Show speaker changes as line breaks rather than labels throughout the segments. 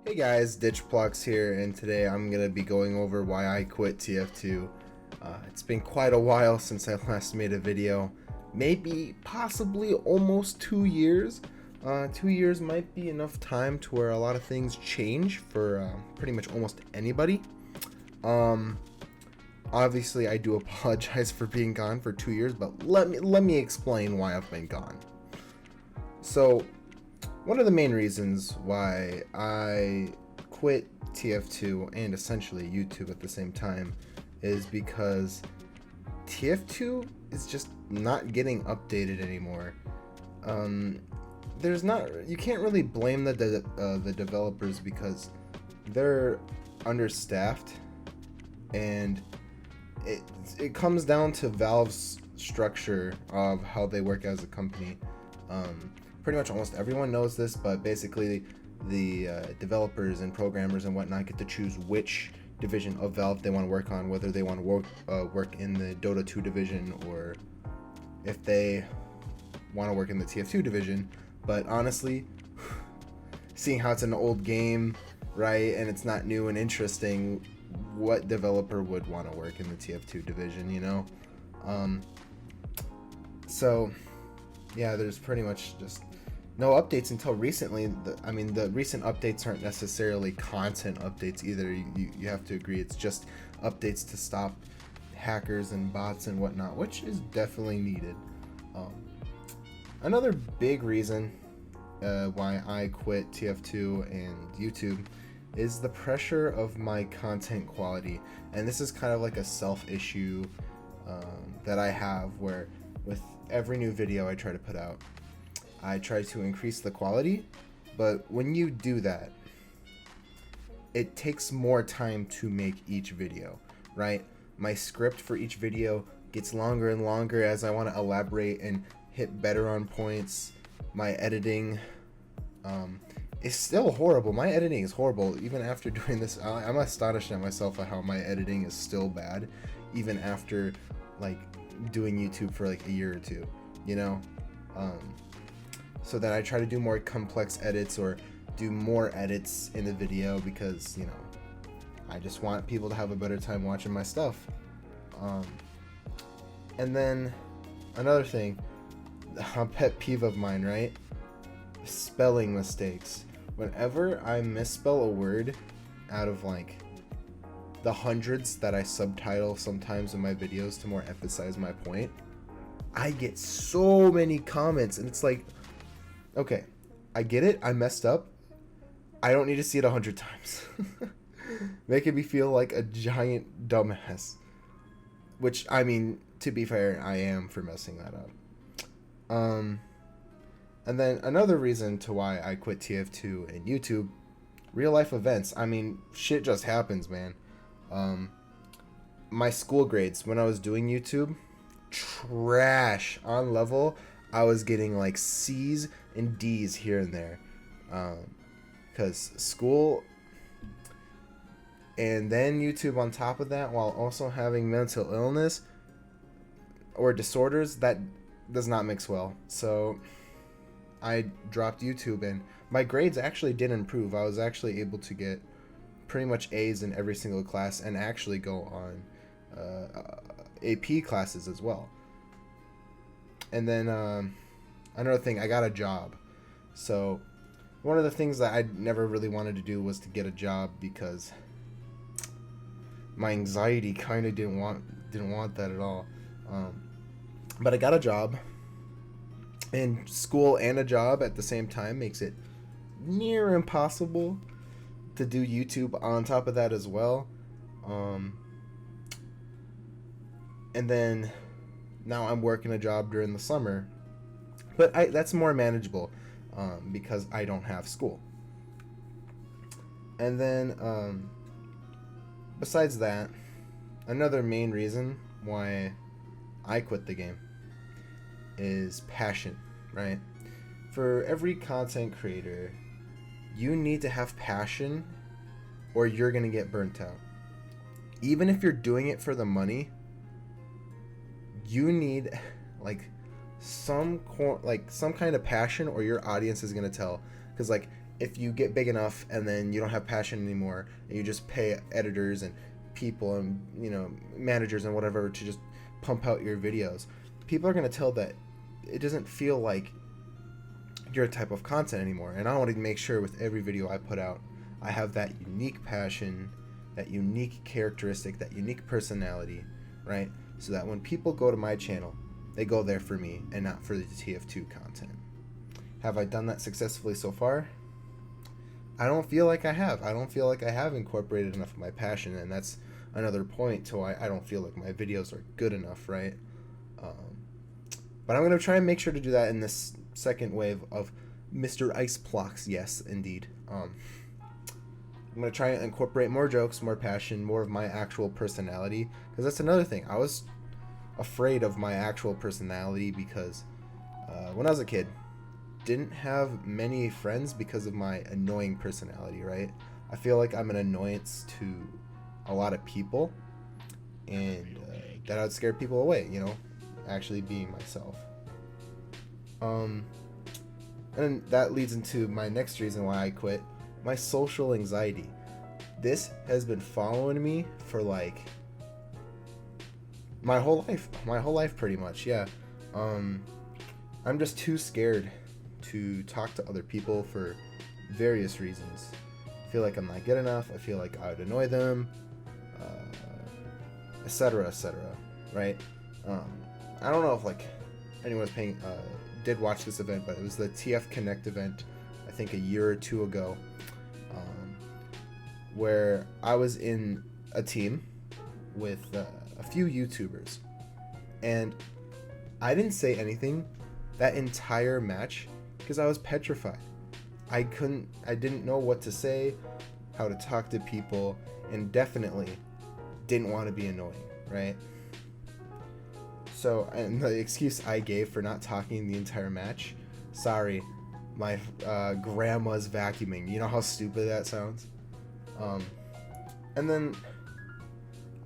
Hey guys, Ditchplucks here, and today I'm going to be going over why I quit TF2. It's been quite a while since I last made a video. Maybe, possibly, almost 2 years. 2 years might be enough time to where a lot of things change for pretty much almost anybody. Obviously, I do apologize for being gone for 2 years, but let me explain why I've been gone. So, one of the main reasons why I quit TF2 and essentially YouTube at the same time is because TF2 is just not getting updated anymore. You can't really blame the developers because they're understaffed, and it comes down to Valve's structure of how they work as a company. Pretty much almost everyone knows this, but basically the developers and programmers and whatnot get to choose which division of Valve they want to work on, whether they want to work in the Dota 2 division or if they want to work in the TF2 division. But honestly, seeing how it's an old game, right, and it's not new and interesting, what developer would want to work in the TF2 division, you know? So yeah, there's pretty much just no updates until recently. The recent updates aren't necessarily content updates either. You have to agree it's just updates to stop hackers and bots and whatnot, which is definitely needed. Another big reason why I quit TF2 and YouTube is the pressure of my content quality, and this is kind of like a self issue that I have, where with every new video I try to put out, I try to increase the quality, but when you do that, it takes more time to make each video, right? My script for each video gets longer and longer as I want to elaborate and hit better on points. My editing is still horrible. My editing is horrible even after doing this. I'm astonished at myself at how my editing is still bad even after like doing YouTube for like a year or two, you know? So that I try to do more complex edits or do more edits in the video because, you know, I just want people to have a better time watching my stuff. And then another thing, a pet peeve of mine, right? Spelling mistakes. Whenever I misspell a word out of like the hundreds that I subtitle sometimes in my videos to more emphasize my point, I get so many comments, and it's like, okay, I get it, I messed up. I don't need to see it 100 times. Making me feel like a giant dumbass. Which, I mean, to be fair, I am for messing that up. And then another reason to why I quit TF2 and YouTube, real life events. I mean, shit just happens, man. My school grades when I was doing YouTube, trash. On level, I was getting like C's and D's here and there, because school and then YouTube on top of that, while also having mental illness or disorders, that does not mix well. So I dropped YouTube, and my grades actually did improve. I was actually able to get pretty much A's in every single class and actually go on AP classes as well. And then another thing, I got a job. So one of the things that I never really wanted to do was to get a job because my anxiety kind of didn't want that at all. But I got a job, and school and a job at the same time makes it near impossible to do YouTube on top of that as well. And then now I'm working a job during the summer, but that's more manageable because I don't have school. And then besides that, another main reason why I quit the game is passion, right? For every content creator, you need to have passion or you're gonna get burnt out. Even if you're doing it for the money, you need like some kind of passion, or your audience is gonna tell. Because like if you get big enough and then you don't have passion anymore and you just pay editors and people and managers and whatever to just pump out your videos, people are going to tell that it doesn't feel like your type of content anymore. And I want to make sure with every video I put out, I have that unique passion, that unique characteristic, that unique personality, right? So that when people go to my channel, they go there for me and not for the TF2 content. Have I done that successfully so far? I don't feel like I have. I don't feel like I have incorporated enough of my passion, and that's another point to why I don't feel like my videos are good enough, right? But I'm going to try and make sure to do that in this second wave of Mr. Ice Blocks. Yes, indeed. I'm going to try and incorporate more jokes, more passion, more of my actual personality, because that's another thing. I was afraid of my actual personality because when I was a kid, didn't have many friends because of my annoying personality, right? I feel like I'm an annoyance to a lot of people, and that would scare people away, actually being myself. And that leads into my next reason why I quit: my social anxiety. This has been following me for like my whole life pretty much. Yeah. I'm just too scared to talk to other people for various reasons. I feel like I'm not good enough. I feel like I would annoy them, etc., right? I don't know if like anyone's did watch this event, but it was the TF Connect event, I think a year or two ago, where I was in a team with a few YouTubers, and I didn't say anything that entire match because I was petrified. I didn't know what to say, how to talk to people, and definitely didn't want to be annoying, right? So, and the excuse I gave for not talking the entire match: sorry, my grandma's vacuuming. You know how stupid that sounds? And then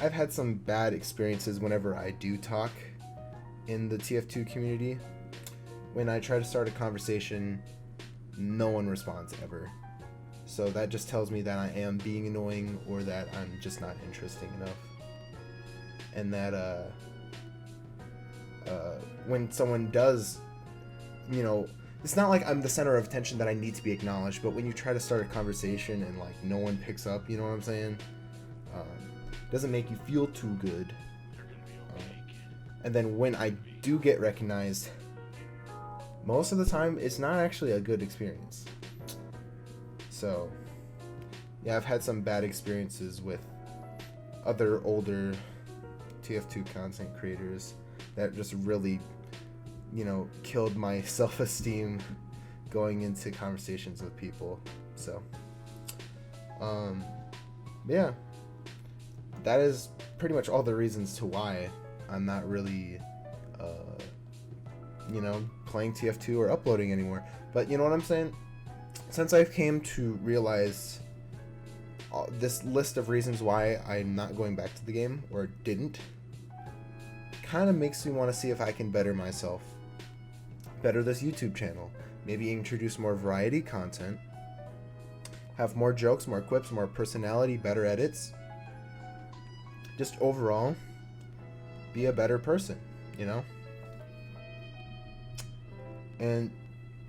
I've had some bad experiences whenever I do talk in the TF2 community. When I try to start a conversation, no one responds ever. So that just tells me that I am being annoying, or that I'm just not interesting enough. And that when someone does, it's not like I'm the center of attention that I need to be acknowledged, but when you try to start a conversation and like no one picks up, you know what I'm saying? Doesn't make you feel too good. And then when I do get recognized, most of the time it's not actually a good experience. So yeah, I've had some bad experiences with other older TF2 content creators that just really, killed my self-esteem going into conversations with people. So yeah, that is pretty much all the reasons to why I'm not really playing TF2 or uploading anymore. But you know what I'm saying? Since I've came to realize this list of reasons why I'm not going back to the game, or didn't, kind of makes me want to see if I can better myself, better this YouTube channel, maybe introduce more variety content, have more jokes, more quips, more personality, better edits, just overall be a better person, And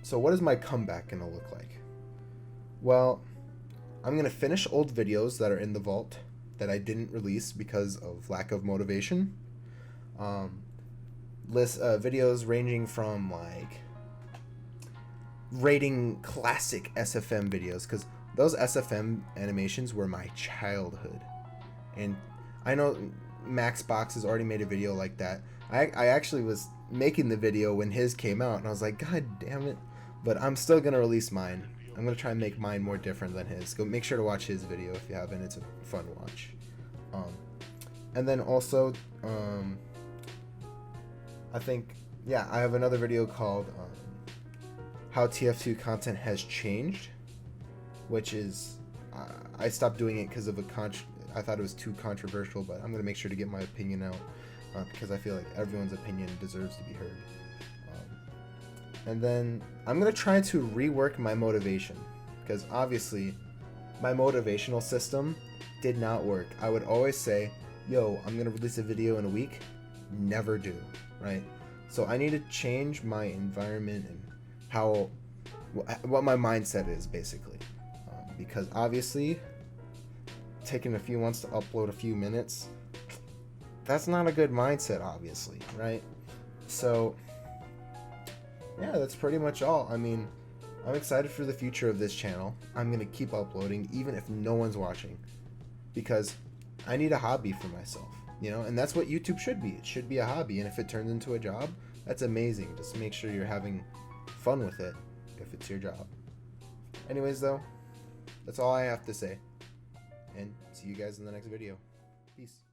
so what is my comeback gonna look like? Well, I'm gonna finish old videos that are in the vault that I didn't release because of lack of motivation. Videos ranging from like rating classic SFM videos, because those SFM animations were my childhood, and I know Maxbox has already made a video like that. I actually was making the video when his came out, and I was like, God damn it, but I'm still gonna release mine. I'm gonna try and make mine more different than his. Go make sure to watch his video if you haven't. It's a fun watch. And then also, I think, yeah, I have another video called How TF2 Content Has Changed, which is, I stopped doing it because of I thought it was too controversial, but I'm going to make sure to get my opinion out because I feel like everyone's opinion deserves to be heard. And then I'm going to try to rework my motivation, because obviously my motivational system did not work. I would always say, yo, I'm gonna release a video in a week. Never do, right? So I need to change my environment and what my mindset is, basically, because obviously taking a few months to upload a few minutes, that's not a good mindset, obviously, right? So yeah, that's pretty much all. I mean, I'm excited for the future of this channel. I'm gonna keep uploading even if no one's watching, because I need a hobby for myself, you know, and that's what YouTube should be. It should be a hobby, and if it turns into a job, that's amazing. Just make sure you're having fun with it if it's your job. Anyways, though, that's all I have to say, and see you guys in the next video. Peace.